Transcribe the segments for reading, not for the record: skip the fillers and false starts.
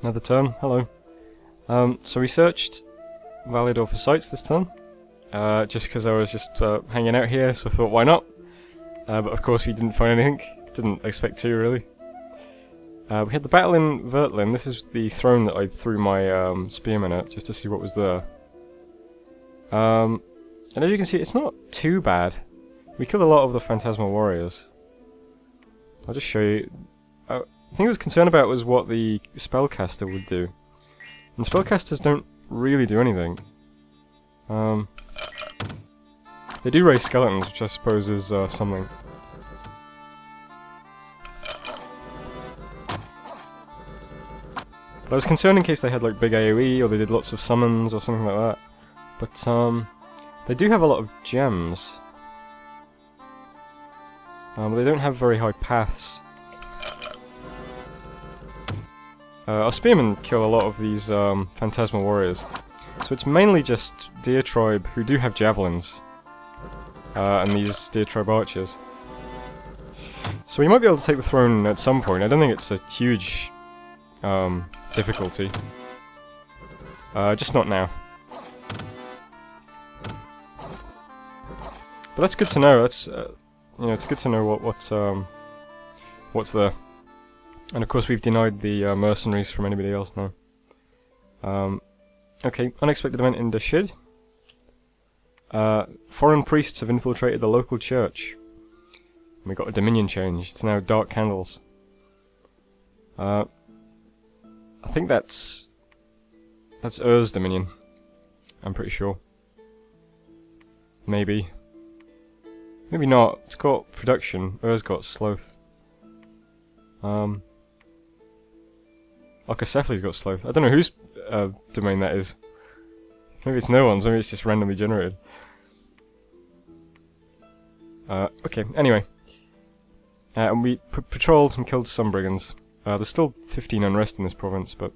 Another turn, hello. So we searched Validor for sites this turn, just because I was just hanging out here, so I thought why not? But of course we didn't find anything, didn't expect to really. We had the battle in Vertlin. This is the throne that I threw my spearman at, just to see what was there. And as you can see, it's not too bad. We killed a lot of the Phantasmal Warriors. I'll just show you. The thing I was concerned about was what the Spellcaster would do. And Spellcasters don't really do anything. They do raise skeletons, which I suppose is something. But I was concerned in case they had like big AoE, or they did lots of summons, or something like that. But they do have a lot of gems. But they don't have very high paths. Our spearmen kill a lot of these Phantasmal Warriors. So it's mainly just Diatribe who do have javelins. And these Diatribe archers. So we might be able to take the throne at some point. I don't think it's a huge difficulty. Just not now. But that's good to know. That's you know, it's good to know what's there. And of course we've denied the mercenaries from anybody else now. Okay, unexpected event in Dashid. Foreign priests have infiltrated the local church. And we got a dominion change. It's now Dark Candles. I think that's Ur's dominion. I'm pretty sure. Maybe. Maybe not. It's got production. Ur's got sloth. Arcocephali's got sloth. I don't know whose domain that is. Maybe it's no one's. Maybe it's just randomly generated. Okay, anyway. And we patrolled and killed some brigands. There's still 15 unrest in this province, but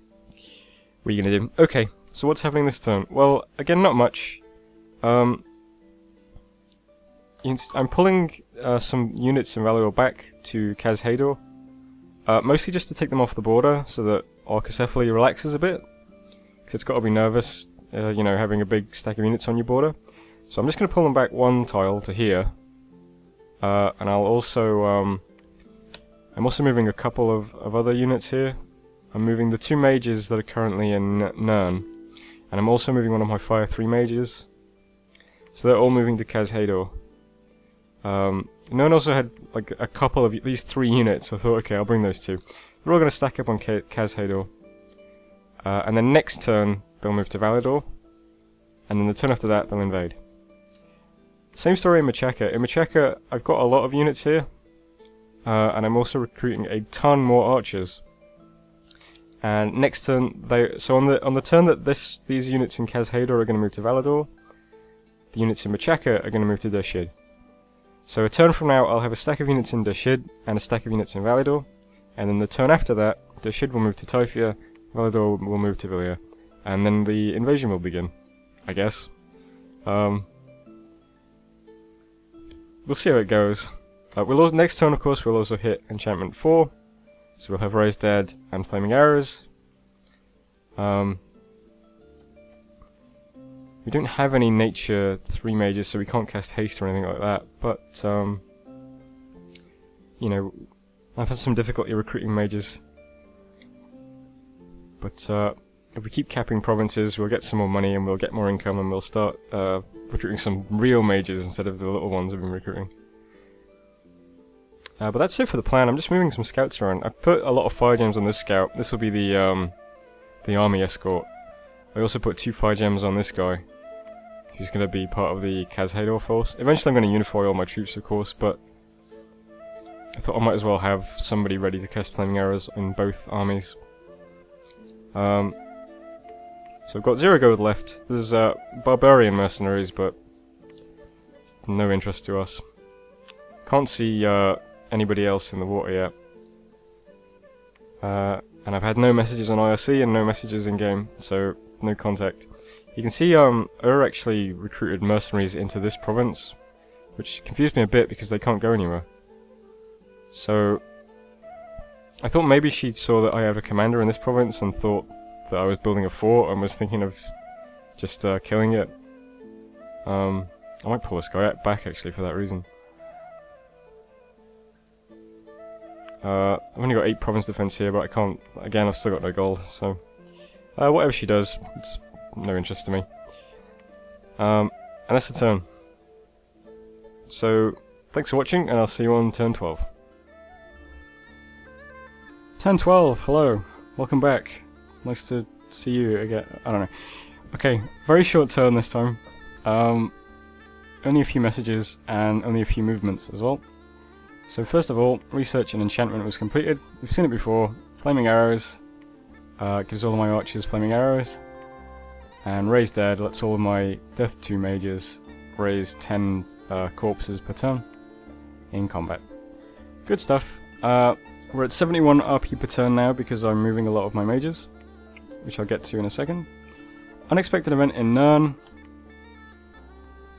what are you gonna do? Okay, so what's happening this turn? Well, again, not much. I'm pulling some units in Valor back to Kazhador. Mostly just to take them off the border, so that Arcocephaly relaxes a bit. Because it's got to be nervous, you know, having a big stack of units on your border. So I'm just going to pull them back one tile to here. And I'll also... I'm also moving a couple of other units here. I'm moving the 2 mages that are currently in Nern. And I'm also moving one of my Fire 3 mages. So they're all moving to Kazhador. No one also had like a couple of these 3 units, so I thought, okay, I'll bring those 2. They're all going to stack up on Kazhador. And then next turn, they'll move to Validor. And then the turn after that, they'll invade. Same story in Machaka. In Machaka, I've got a lot of units here. And I'm also recruiting a ton more archers. And next turn, so on the turn that these units in Kazhador are going to move to Validor, the units in Machaka are going to move to Dashid. So a turn from now, I'll have a stack of units in Dashid and a stack of units in Validor, and then the turn after that, Dashid will move to Typhia, Validor will move to Villia, and then the invasion will begin, I guess. We'll see how it goes. Next turn, of course, we'll also hit Enchantment 4, so we'll have Raised Dead and Flaming Arrows. We don't have any Nature 3 mages, so we can't cast Haste or anything like that, but, you know, I've had some difficulty recruiting mages. But, if we keep capping provinces, we'll get some more money and we'll get more income and we'll start, recruiting some real mages instead of the little ones we've been recruiting. But that's it for the plan. I'm just moving some scouts around. I've put a lot of fire gems on this scout. This will be the army escort. I also put 2 fire gems on this guy, who's going to be part of the Kazhador force. Eventually I'm going to unify all my troops, of course, but I thought I might as well have somebody ready to cast flaming arrows in both armies. So I've got 0 gold left. There's barbarian mercenaries, but it's no interest to us. Can't see anybody else in the water yet. And I've had no messages on IRC and no messages in game, so no contact. You can see Ur actually recruited mercenaries into this province, which confused me a bit because they can't go anywhere. So I thought maybe she saw that I have a commander in this province and thought that I was building a fort and was thinking of just killing it. I might pull this guy back actually for that reason. I've only got 8 province defense here, but I can't. Again, I've still got no gold, so whatever she does, it's no interest to me. And that's the turn. So thanks for watching, and I'll see you on turn 12. Turn 12. Hello, welcome back. Nice to see you again. I don't know. Okay, very short turn this time. Only a few messages and only a few movements as well. So first of all, research and enchantment was completed. We've seen it before. Flaming arrows gives all of my archers flaming arrows, and raise dead lets all of my death 2 mages raise 10 corpses per turn in combat. Good stuff. We're at 71 RP per turn now because I'm moving a lot of my mages, which I'll get to in a second. Unexpected event in Nern.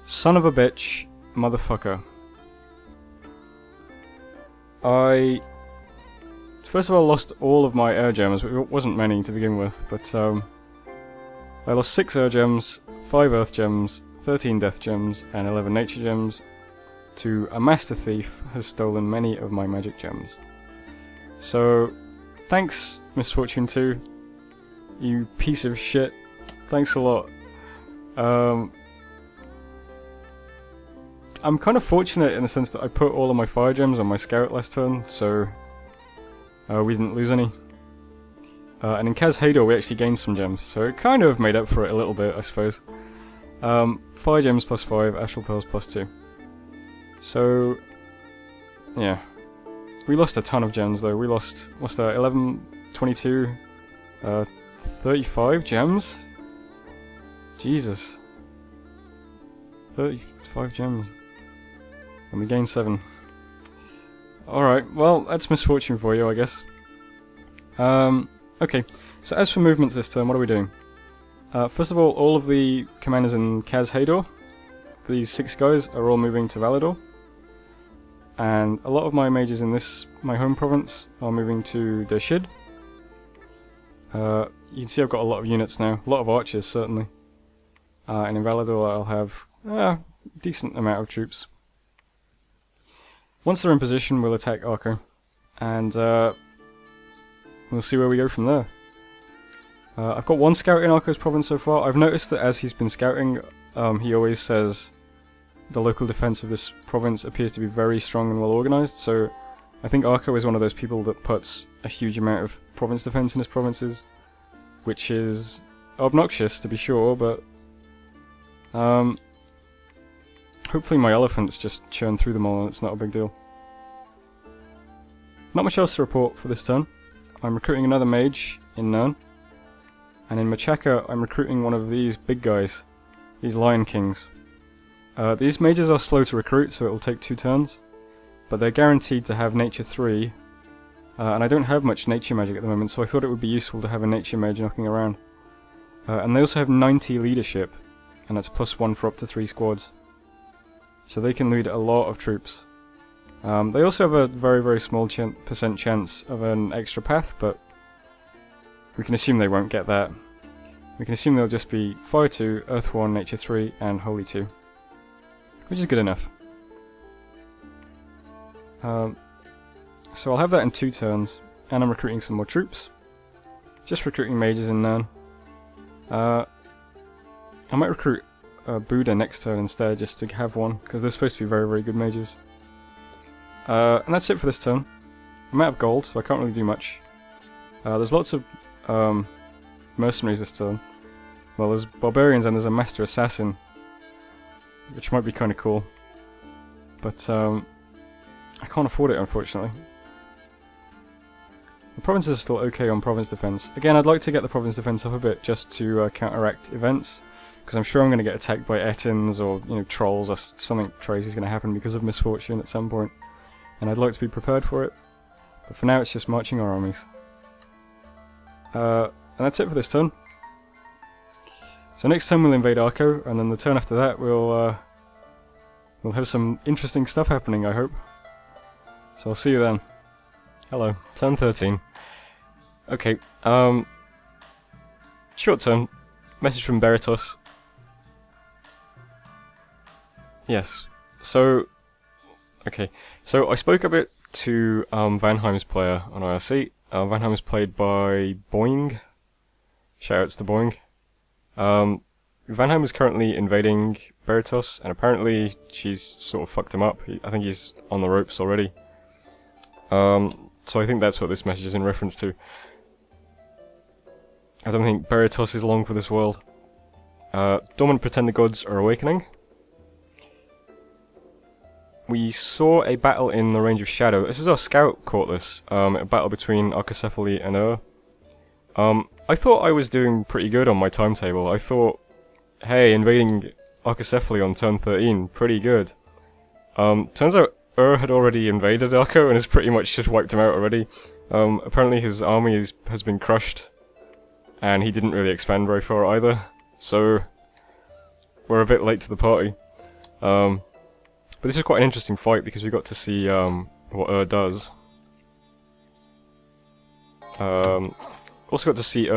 Son of a bitch, motherfucker. I first of all lost all of my air gems. It wasn't many to begin with, but I lost 6 air gems, 5 earth gems, 13 death gems, and 11 nature gems to a master thief has stolen many of my magic gems. So thanks, Misfortune 2, you piece of shit. Thanks a lot. I'm kind of fortunate in the sense that I put all of my fire gems on my scout last turn, so we didn't lose any. And in Kaz Hador we actually gained some gems, so it kind of made up for it a little bit, I suppose. Fire gems plus 5, astral pearls plus 2. So, yeah. We lost a ton of gems though. We lost, what's that, 11, 22, 35 gems? Jesus. 35 gems. And we gained 7. Alright, well, that's misfortune for you, I guess. Okay, so as for movements this turn, what are we doing? First of all of the commanders in Kaz Hador, these 6 guys, are all moving to Valador. And a lot of my mages in my home province, are moving to Dershid. You can see I've got a lot of units now, a lot of archers certainly. And in Valador I'll have a decent amount of troops. Once they're in position, we'll attack Arco, and we'll see where we go from there. I've got 1 scout in Arco's province so far. I've noticed that as he's been scouting, he always says the local defense of this province appears to be very strong and well organized, so I think Arco is one of those people that puts a huge amount of province defense in his provinces, which is obnoxious to be sure, but hopefully my elephants just churn through them all and it's not a big deal. Not much else to report for this turn. I'm recruiting another mage in Nern. And in Machaka I'm recruiting one of these big guys. These Lion Kings. These mages are slow to recruit, so it will take 2 turns. But they're guaranteed to have nature 3. And I don't have much nature magic at the moment, so I thought it would be useful to have a nature mage knocking around. And they also have 90 leadership. And that's +1 for up to 3 squads. So they can lead a lot of troops. They also have a very, very small percent chance of an extra path, but we can assume they won't get that. We can assume they'll just be Fire 2, Earth 1, Nature 3, and Holy 2. Which is good enough. So I'll have that in 2 turns, and I'm recruiting some more troops. Just recruiting mages in Nern. I might recruit Buddha next turn instead, just to have one, because they're supposed to be very, very good mages. And that's it for this turn. I'm out of gold, so I can't really do much. There's lots of mercenaries this turn. Well, there's barbarians and there's a master assassin, which might be kind of cool. But I can't afford it, unfortunately. The provinces are still okay on province defense. Again, I'd like to get the province defense up a bit just to counteract events, because I'm sure I'm going to get attacked by Ettins or trolls, or something crazy is going to happen because of misfortune at some point, and I'd like to be prepared for it. But for now, it's just marching our armies. And that's it for this turn. So next time we'll invade Arco, and then the turn after that we'll have some interesting stuff happening, I hope. So I'll see you then. Hello. Turn 13. Okay, short term. Message from Beritos. Yes. So, okay. So I spoke a bit to Vanheim's player on IRC. Vanheim is played by Boing. Shoutouts to Boing. Vanheim is currently invading Beritos, and apparently she's sort of fucked him up. I think he's on the ropes already. So I think that's what this message is in reference to. I don't think Beritos is long for this world. Dormant Pretender Gods are awakening. We saw a battle in the Range of Shadow. This is our scout caught this. A battle between Archocephaly and I thought I was doing pretty good on my timetable. I thought, hey, invading Archocephaly on turn 13, pretty good. Turns out had already invaded Arco and has pretty much just wiped him out already. Apparently his army has been crushed, and he didn't really expand very far either, so we're a bit late to the party. But this is quite an interesting fight because we got to see what does. Also got to see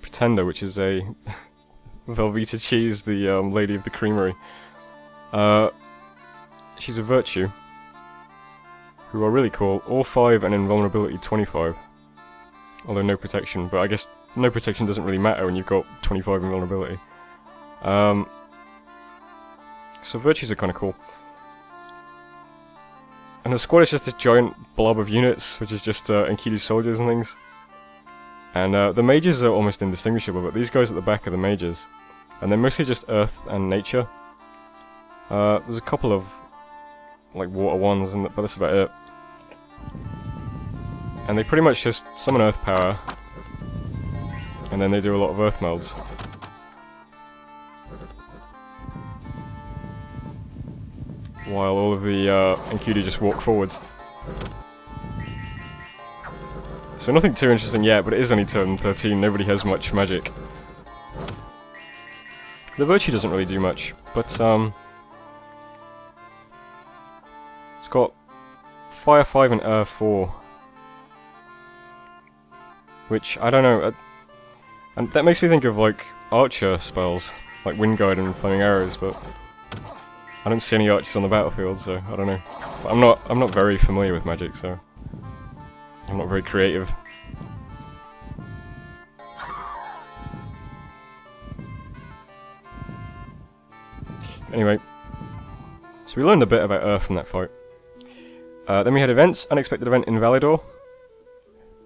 Pretender, which is a Velveeta Cheese, the lady of the creamery. She's a Virtue, who are really cool. All 5 and invulnerability 25. Although no protection, but I guess no protection doesn't really matter when you've got 25 invulnerability. So Virtues are kind of cool. And the squad is just a giant blob of units, which is just Enkidu soldiers and things. And the mages are almost indistinguishable, but these guys at the back are the mages. And they're mostly just earth and nature. There's a couple of like water ones, but that's about it. And they pretty much just summon earth power, and then they do a lot of earth melds. While all of the Enkidu just walk forwards. So nothing too interesting yet, but it is only turn 13, nobody has much magic. The Virtue doesn't really do much, but it's got Fire 5 and Earth 4. Which, I don't know, and that makes me think of like archer spells, like Wind Guide and Flaming Arrows, but I don't see any archers on the battlefield, so I don't know. But I'm not very familiar with magic, so I'm not very creative. Anyway, so we learned a bit about Earth from that fight. Then we had events. Unexpected event in Validor.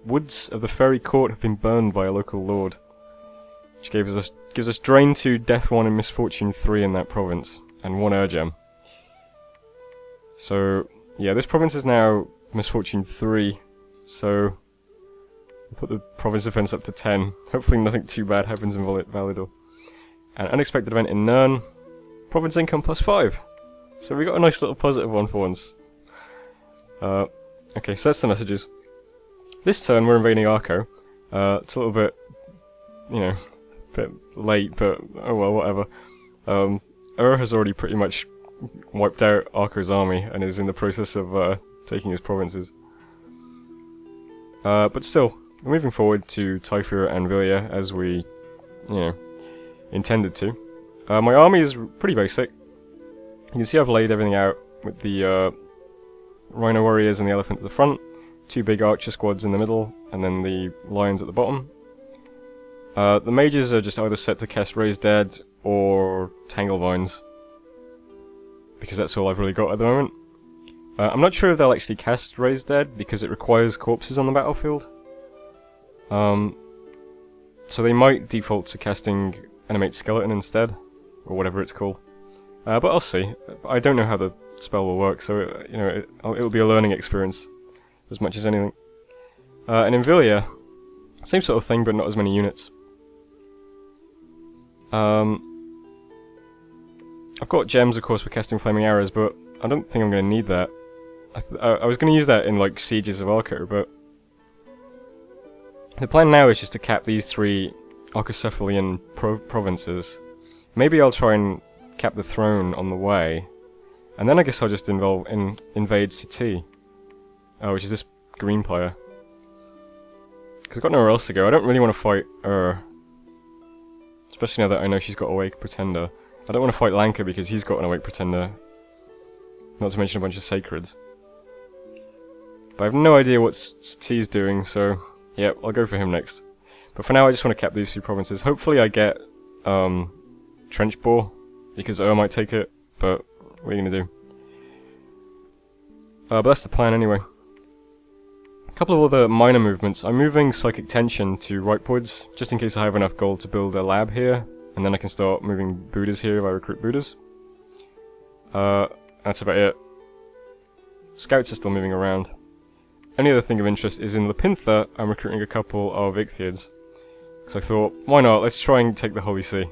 Woods of the Fairy Court have been burned by a local lord, which gives us Drain 2, Death 1, and Misfortune 3 in that province, and 1 Gem. So yeah, this province is now Misfortune 3. So we'll put the province defense up to 10. Hopefully nothing too bad happens in Validor. And unexpected event in Nern. Province income plus 5. So we got a nice little positive one for once. Okay, so that's the messages. This turn we're invading Arco. It's a little bit, you know, a bit late, but oh well, whatever. Has already pretty much wiped out Arco's army and is in the process of taking his provinces. But still, we're moving forward to Typhia and Villia as we, you know, intended to. My army is pretty basic. You can see I've laid everything out with the Rhino Warriors and the Elephant at the front, 2 big Archer squads in the middle, and then the Lions at the bottom. The Mages are just either set to cast Raise Dead or Tangle Vines, because that's all I've really got at the moment. I'm not sure if they'll actually cast Raise Dead, because it requires corpses on the battlefield. So they might default to casting Animate Skeleton instead, or whatever it's called. But I'll see. I don't know how the spell will work, so you know, it'll be a learning experience as much as anything. And in Villia, same sort of thing, but not as many units. I've got gems, of course, for casting Flaming Arrows, but I don't think I'm going to need that. I was going to use that in like Sieges of Arco, but the plan now is just to cap these 3 Archocephalian provinces. Maybe I'll try and cap the throne on the way, and then I guess I'll just invade City, which is this green player. Because I've got nowhere else to go. I don't really want to fight especially now that I know she's got Awake Pretender. I don't want to fight Lanka because he's got an Awake Pretender. Not to mention a bunch of Sacreds. But I have no idea what T's doing, so yeah, I'll go for him next. But for now I just want to cap these 2 provinces. Hopefully I get Trench Bore, because might take it, but what are you going to do? But that's the plan anyway. A couple of other minor movements. I'm moving Psychic Tension to rightwards, just in case I have enough gold to build a lab here, and then I can start moving Buddhas here if I recruit Buddhas. That's about it. Scouts are still moving around. Only other thing of interest is in Lepintha, I'm recruiting a couple of Ichthyeids. So I thought, why not, let's try and take the Holy See.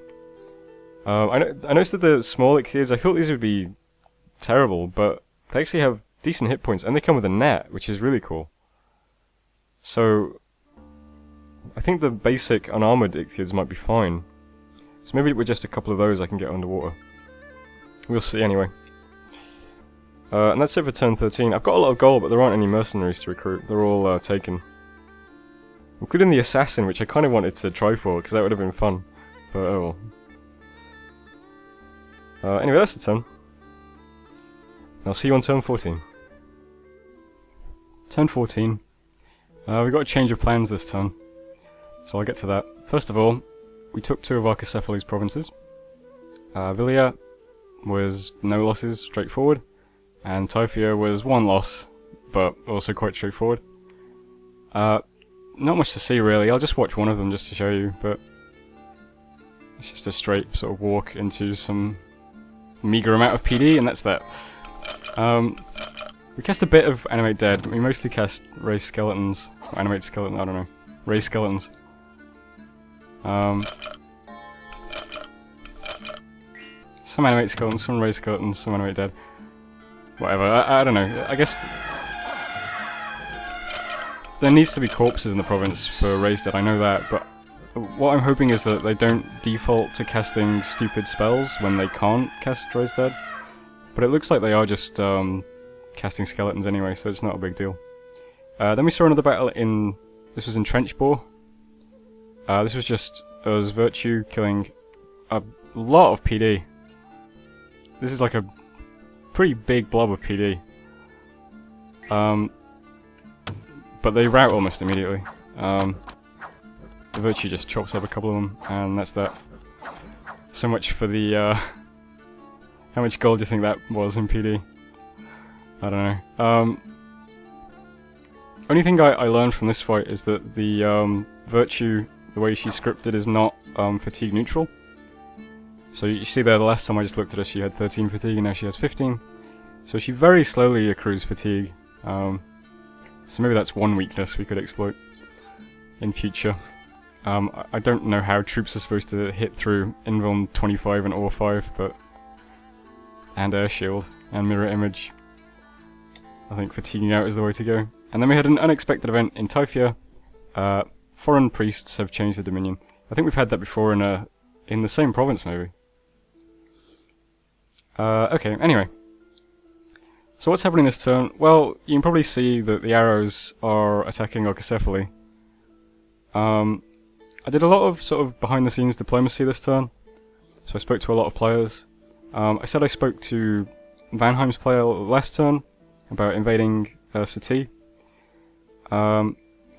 I noticed that the small Ichthyeids, I thought these would be terrible, but they actually have decent hit points, and they come with a net, which is really cool. So, I think the basic unarmored Ichthyeids might be fine. So maybe with just a couple of those I can get underwater. We'll see anyway. And that's it for turn 13. I've got a lot of gold, but there aren't any mercenaries to recruit. They're all taken. Including the assassin, which I kind of wanted to try for, because that would have been fun. But oh well. Anyway, that's the turn. I'll see you on turn 14. Turn 14. We've got a change of plans this turn, so I'll get to that. First of all, we took 2 of Arcecephaly's provinces. Villia was no losses, straightforward, and Typhia was 1 loss, but also quite straightforward. Not much to see really, I'll just watch one of them just to show you, but it's just a straight sort of walk into some meagre amount of PD, and that's that. We cast a bit of Animate Dead. We mostly cast Raised Skeletons. Or Animate Skeleton, I don't know. Raised Skeletons. Some Animate Skeletons, some Raised Skeletons, some Animate Dead. Whatever, I don't know. I guess there needs to be corpses in the province for Raised Dead, I know that, but what I'm hoping is that they don't default to casting stupid spells when they can't cast Raised Dead. But it looks like they are just casting skeletons anyway, so it's not a big deal. Then we saw another battle in... This was in Trench Bore. This was just us Virtue killing a lot of PD. This is like a pretty big blob of PD. But they rout almost immediately. The Virtue just chops up a couple of them, and that's that. So much for the... How much gold do you think that was in PD? I don't know. Only thing I learned from this fight is that the Virtue, the way she's scripted, is not fatigue neutral. So you see there, the last time I just looked at her, she had 13 fatigue, and now she has 15. So she very slowly accrues fatigue. So maybe that's one weakness we could exploit in future. I don't know how troops are supposed to hit through Invuln 25 and Awe 5, but... And Air Shield, and Mirror Image. I think fatiguing out is the way to go. And then we had an unexpected event in Typhia. Foreign priests have changed the Dominion. I think we've had that before in the same province, maybe. Okay, anyway. So what's happening this turn? Well, you can probably see that the arrows are attacking Arcecephaly. I did a lot of sort of behind-the-scenes diplomacy this turn. So I spoke to a lot of players. I said I spoke to Vanheim's player last turn about invading Sati,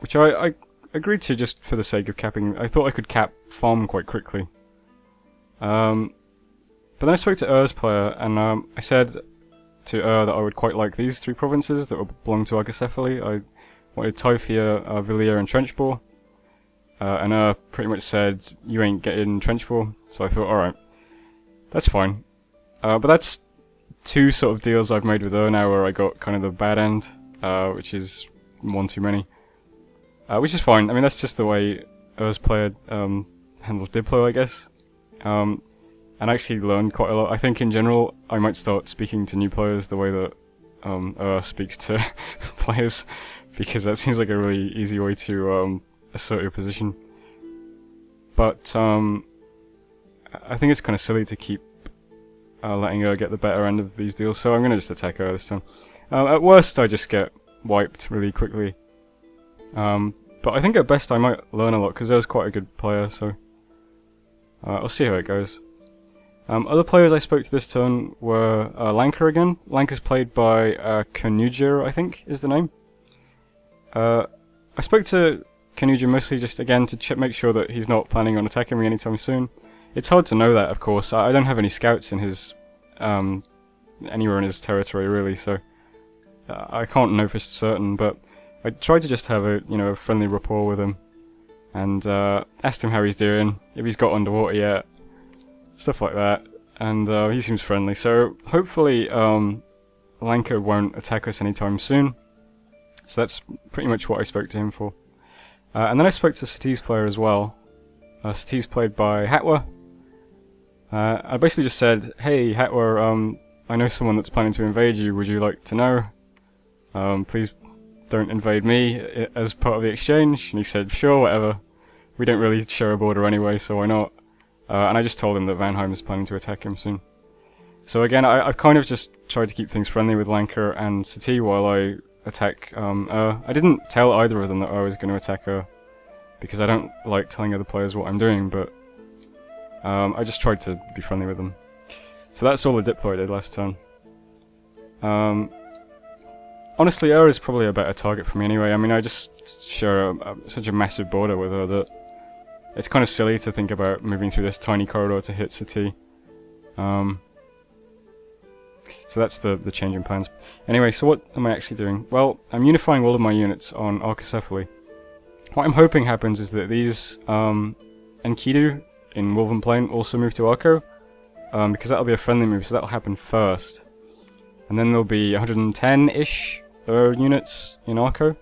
which I agreed to just for the sake of capping. I thought I could cap farm quite quickly. But then I spoke to Ur's player, and I said to that I would quite like these 3 provinces that would belong to Arcecephaly. I wanted Typhia, Villia, and Trench Bore. And pretty much said, you ain't getting Trench Bore. So I thought, alright, that's fine. But that's 2 sort of deals I've made with now where I got kind of the bad end, which is 1 too many. Which is fine. I mean, that's just the way Ur's player handles Diplo, I guess. And I actually learned quite a lot. I think in general, I might start speaking to new players the way that speaks to players, because that seems like a really easy way to assert your position. But I think it's kind of silly to keep letting her get the better end of these deals, so I'm going to just attack her this time. At worst, I just get wiped really quickly. But But I think at best I might learn a lot, because there's quite a good player, so... I'll see how it goes. Other players I spoke to this turn were Lanka again. Lanka's played by Kanuja, I think, is the name. I spoke to Kanuja mostly just, again, to make sure that he's not planning on attacking me anytime soon. It's hard to know that, of course. I don't have any scouts in his... anywhere in his territory, really, so... I can't know for certain, but I tried to just have a, a friendly rapport with him. And asked him how he's doing, if he's got underwater yet, stuff like that. And he seems friendly, so hopefully Lanka won't attack us anytime soon. So that's pretty much what I spoke to him for. And then I spoke to Sati's player as well. Sati's played by Hatwa. I basically just said, hey Hatwa, I know someone that's planning to invade you, would you like to know? Please don't invade me as part of the exchange. And he said, sure, whatever. We don't really share a border anyway, so why not? And I just told him that Vanheim is planning to attack him soon. So again, I've kind of just tried to keep things friendly with Lanka and Sati while I attack I didn't tell either of them that I was going to attack her, because I don't like telling other players what I'm doing, but I just tried to be friendly with them. So that's all the Diplo I did last turn. Honestly, her is probably a better target for me anyway. I mean, I just share such a massive border with her that it's kind of silly to think about moving through this tiny corridor to hit Sati. So that's the change in plans. Anyway, so what am I actually doing? Well, I'm unifying all of my units on Archocephaly. What I'm hoping happens is that these Enkidu in Wolven Plain also move to Arco, because that'll be a friendly move, so that'll happen first. And then there'll be 110-ish units in Arco,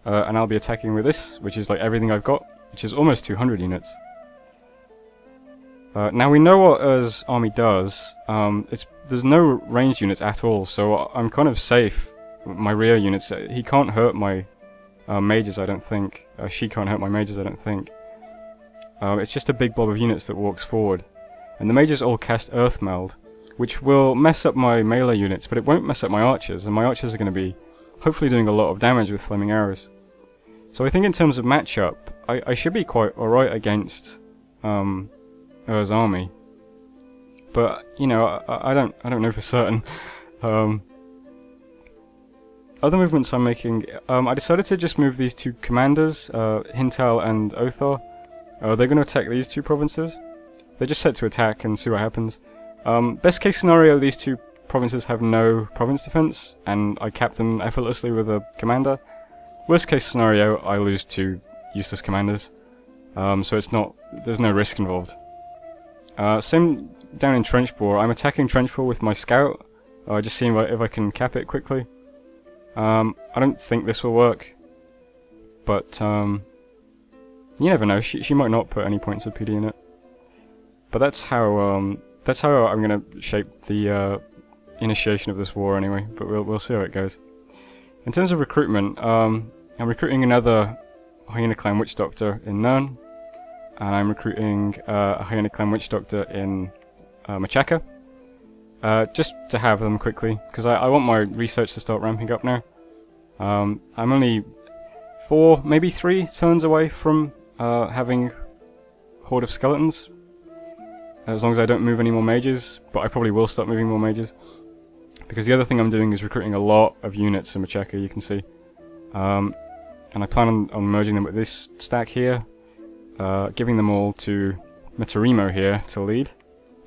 and I'll be attacking with this, which is like everything I've got, which is almost 200 units. Now we know what Ur's army does. There's no ranged units at all, so I'm kind of safe. My rear units, he can't hurt my mages, I don't think. She can't hurt my mages, I don't think. It's just a big blob of units that walks forward. And the mages all cast Earth Meld, which will mess up my melee units, but it won't mess up my archers, and my archers are going to be hopefully doing a lot of damage with flaming arrows. So I think in terms of matchup, I should be quite alright against Ur's army. But, I don't know for certain. Other movements I'm making, I decided to just move these two commanders, Hintal and Othar. They're going to attack these two provinces. They're just set to attack and see what happens. Best case scenario, these two provinces have no province defense, and I cap them effortlessly with a commander. Worst case scenario, I lose two useless commanders. So there's no risk involved. Same down in Trenchbore. I'm attacking Trenchbore with my scout, just seeing if I can cap it quickly. I don't think this will work, but you never know. She might not put any points of PD in it. But that's how I'm gonna shape the initiation of this war anyway. But we'll see how it goes. In terms of recruitment, I'm recruiting another Hyena Clan Witch Doctor in Nern, and I'm recruiting a Hyena Clan Witch Doctor in Machaka, just to have them quickly, because I want my research to start ramping up now. I'm only 4, maybe 3 turns away from having Horde of Skeletons, as long as I don't move any more mages, but I probably will start moving more mages, because the other thing I'm doing is recruiting a lot of units in Machaka, you can see. And I plan on merging them with this stack here, giving them all to Metarimo here to lead,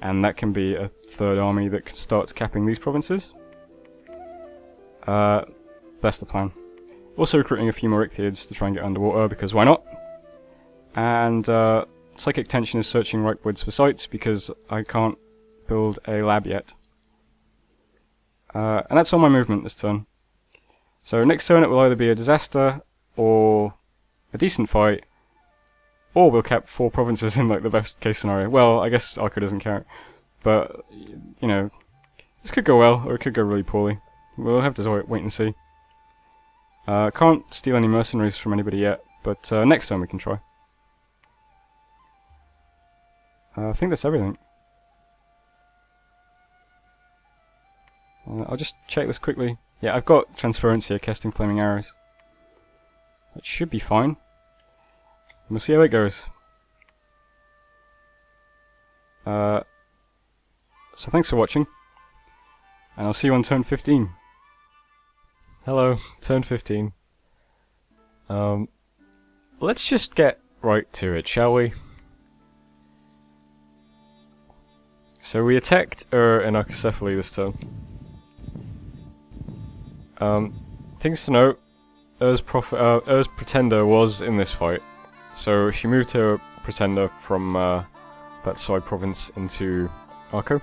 and that can be a third army that starts capping these provinces. That's the plan. Also recruiting a few more Ichthyeids to try and get underwater, because why not? And Psychic Tension is searching rightwards for sites, because I can't build a lab yet. And that's all my movement this turn. So next turn it will either be a disaster, or a decent fight, or we'll cap 4 provinces in like the best case scenario. Well, I guess Arco doesn't count, but this could go well, or it could go really poorly. We'll have to wait and see. Can't steal any mercenaries from anybody yet, but next time we can try. I think that's everything. I'll just check this quickly. Yeah, I've got Transference here, casting Flaming Arrows. That should be fine. we'll see how it goes. So thanks for watching, and I'll see you on turn 15. Hello, turn 15. Let's just get right to it, shall we? So we attacked and Archocephaly this turn. Things to note, Ur's Pretender was in this fight, so she moved her Pretender from that side province into Arco.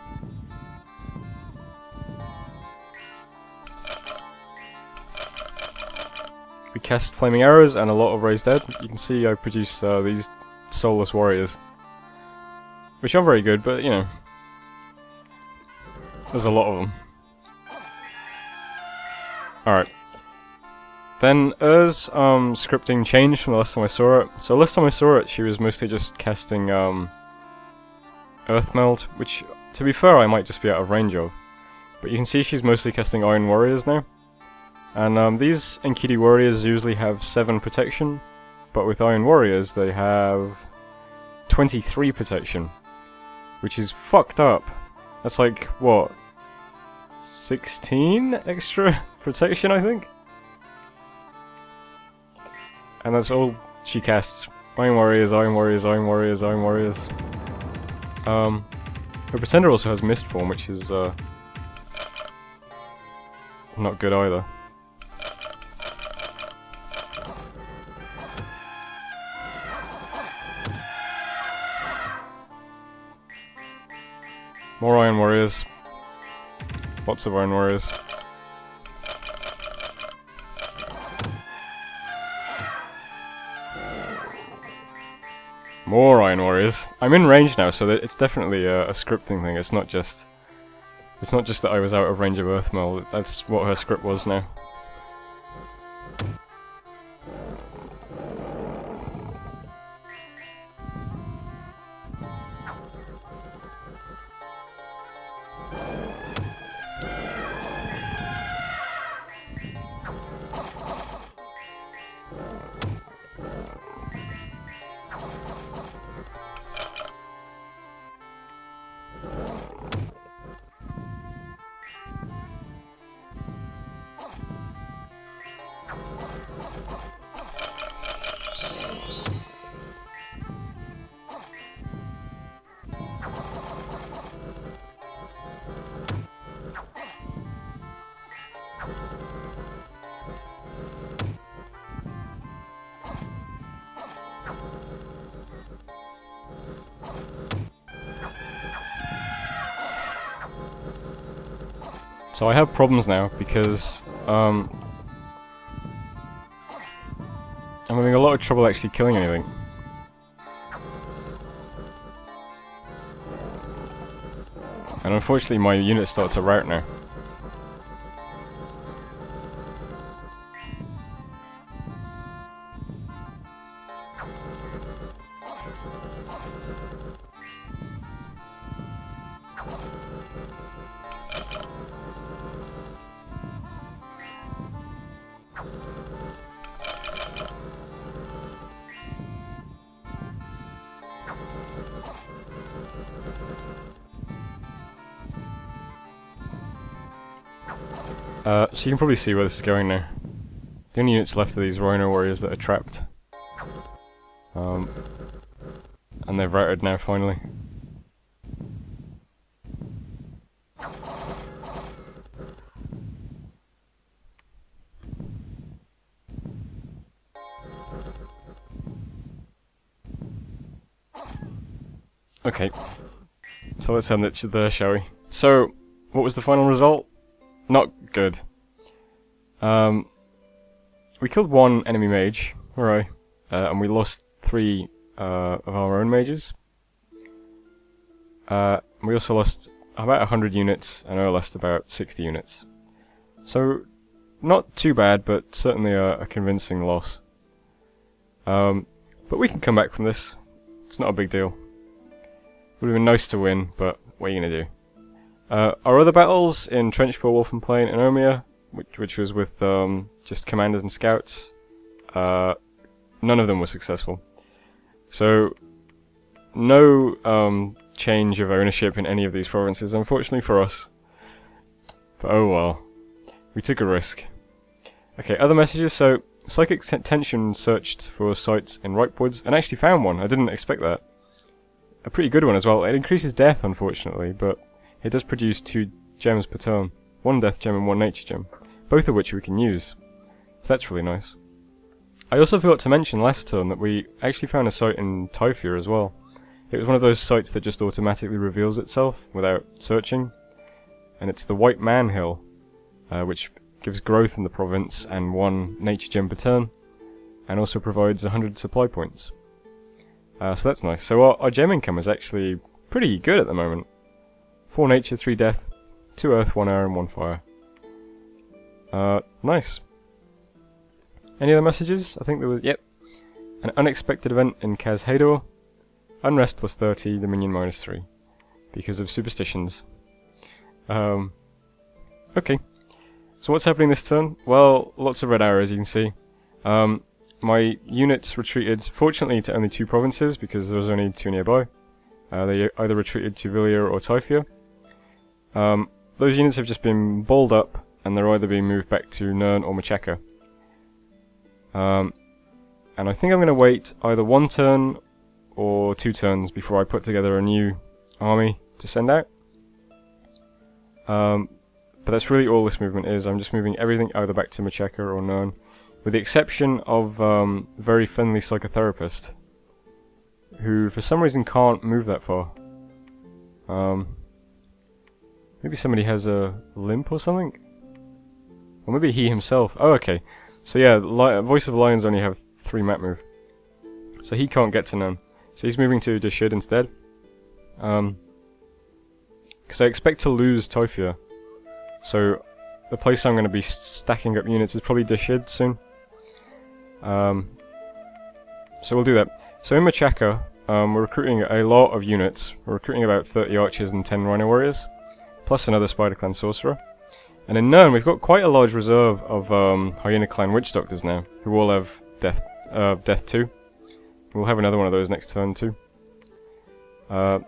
We cast Flaming Arrows and a lot of Raised Dead. You can see I produce these soulless warriors, which are very good, but you know, there's a lot of them. Alright. Then Ur's scripting changed from the last time I saw it. So last time I saw it, she was mostly just casting Earth Meld, which, to be fair, I might just be out of range of. But you can see she's mostly casting Iron Warriors now. And these Enkidu Warriors usually have 7 protection, but with Iron Warriors they have 23 protection, which is fucked up. That's like, what, 16 extra protection, I think? And that's all she casts. Iron Warriors, Iron Warriors, Iron Warriors, Iron Warriors. Her Pretender also has Mist Form, which is not good either. More Iron Warriors. Lots of Iron Warriors. More Iron Warriors. I'm in range now, so that it's definitely a scripting thing. It's not just that I was out of range of Earthmeld. That's what her script was now. So I have problems now because I'm having a lot of trouble actually killing anything. And unfortunately my units start to rout now. So you can probably see where this is going now. The only units left are these Rhino Warriors that are trapped. And they've routed now, finally. Okay. So let's end it there, shall we? So, what was the final result? Not good. We killed 1 enemy mage, hooray, and we lost 3 of our own mages. We also lost about 100 units, and I lost about 60 units. So, not too bad, but certainly a convincing loss. But we can come back from this. It's not a big deal. Would have been nice to win, but what are you gonna do? Our other battles in Trenchpool, Wolfen Plain, and Omia, which was with just commanders and scouts, none of them were successful. So, no change of ownership in any of these provinces, unfortunately for us. But oh well. We took a risk. Okay, other messages. So, Psychic Tension searched for sites in Ripewoods and actually found one. I didn't expect that. A pretty good one as well. It increases death, unfortunately, but it does produce 2 gems per turn. 1 death gem and 1 nature gem. Both of which we can use. So that's really nice. I also forgot to mention last turn that we actually found a site in Typhia as well. It was one of those sites that just automatically reveals itself without searching. And it's the White Man Hill, which gives growth in the province and 1 nature gem per turn, and also provides 100 supply points. So that's nice. So our gem income is actually pretty good at the moment. 4 nature, 3 death, 2 earth, 1 air, and 1 fire. Nice. Any other messages? I think there was, yep. An unexpected event in Kaz Hador. Unrest plus 30, Dominion minus 3. Because of superstitions. Okay. So what's happening this turn? Well, lots of red arrows, you can see. My units retreated, fortunately, to only 2 provinces, because there was only 2 nearby. They either retreated to Villiers or Typhia. Those units have just been balled up, and they're either being moved back to Nern or Machaka. And I think I'm going to wait either 1 turn or 2 turns before I put together a new army to send out. But that's really all this movement is. I'm just moving everything either back to Machaka or Nern, with the exception of very friendly psychotherapist, who for some reason can't move that far. Maybe somebody has a limp or something? Or maybe he himself. Oh, okay. So yeah, Voice of Lions only have 3 map move. So he can't get to Nern. So he's moving to Dashid instead. Because I expect to lose Typhia. So the place I'm going to be stacking up units is probably Dashid soon. So we'll do that. So in Machaka, we're recruiting a lot of units. We're recruiting about 30 archers and 10 rhino warriors, plus another Spider Clan sorcerer. And in Nern, we've got quite a large reserve of Hyena Clan witch doctors now, who all have death 2. We'll have another one of those next turn too. And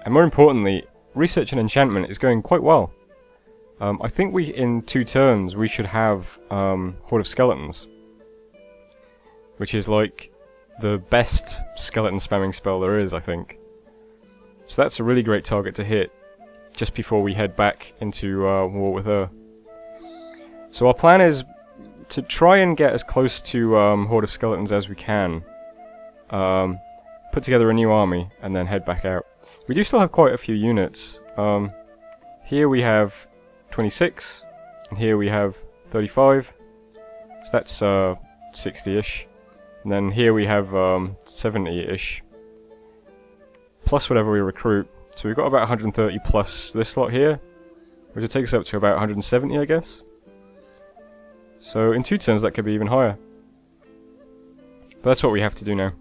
more importantly, research and enchantment is going quite well. I think in 2 turns we should have Horde of Skeletons, which is like the best skeleton spamming spell there is, I think. So that's a really great target to hit just before we head back into war with her. So our plan is to try and get as close to Horde of Skeletons as we can. Put together a new army and then head back out. We do still have quite a few units. Here we have 26, and here we have 35, so that's 60-ish, and then here we have 70-ish, plus whatever we recruit, so we've got about 130 plus this slot here, which will take us up to about 170, I guess. So in 2 turns that could be even higher. But that's what we have to do now.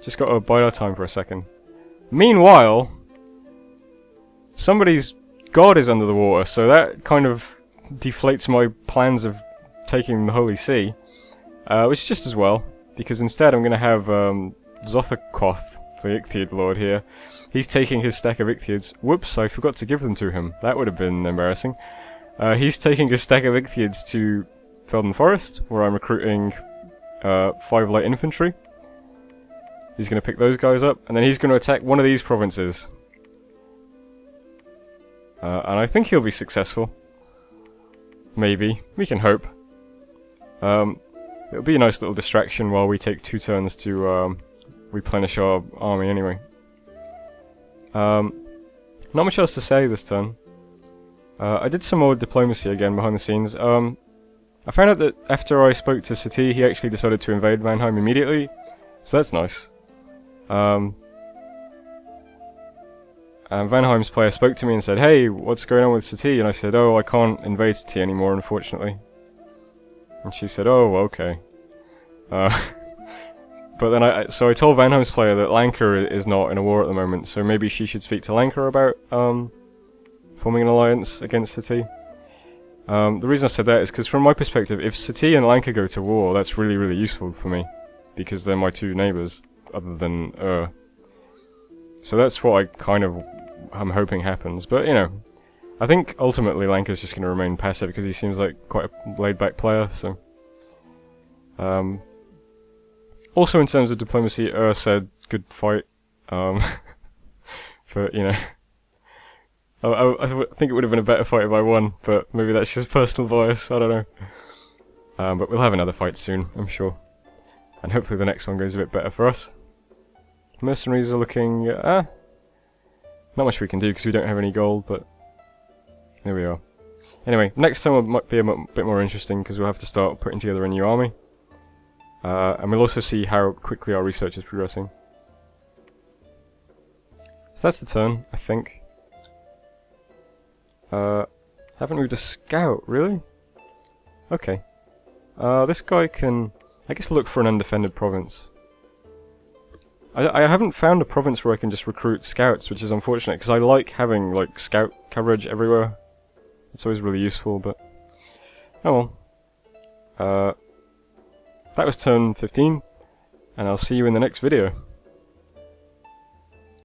Just got to bide our time for a second. Meanwhile, somebody's god is under the water, so that kind of deflates my plans of taking the Holy See, which is just as well, because instead I'm going to have Zothakoth, the Ichthyid Lord here. He's taking his stack of Ichthyids. Whoops, I forgot to give them to him. That would have been embarrassing. He's taking his stack of Ichthyids to Felden Forest, where I'm recruiting 5 light infantry. He's going to pick those guys up, and then he's going to attack one of these provinces. And I think he'll be successful. Maybe. We can hope. It'll be a nice little distraction while we take 2 turns to replenish our army anyway. Not much else to say this turn. I did some more diplomacy again behind the scenes. I found out that after I spoke to Sati, he actually decided to invade Vanheim immediately. So that's nice. And Vanheim's player spoke to me and said, "Hey, what's going on with Sati?" And I said, "Oh, I can't invade Sati anymore, unfortunately." And she said, "Oh, okay." But then I told Vanheim's player that Lanka is not in a war at the moment, so maybe she should speak to Lanka about forming an alliance against Sati. The reason I said that is because from my perspective, if Sati and Lanka go to war, that's really, really useful for me, because they're my 2 neighbours. other than So that's what I'm hoping happens. But you know, I think ultimately Lanka's just going to remain passive because he seems like quite a laid-back player. So also in terms of diplomacy, said good fight. For you know. I think it would have been a better fight if I won, but maybe that's just personal bias, I don't know. But we'll have another fight soon, I'm sure. And hopefully the next one goes a bit better for us. Mercenaries are looking... not much we can do because we don't have any gold, but... There we are. Anyway, next time might be a bit more interesting because we'll have to start putting together a new army. And we'll also see how quickly our research is progressing. So that's the turn, I think. Haven't moved a scout, really? Okay. This guy can, I guess, look for an undefended province. I haven't found a province where I can just recruit scouts, which is unfortunate, because I like having, like, scout coverage everywhere. It's always really useful, but... Oh well. That was turn 15, and I'll see you in the next video.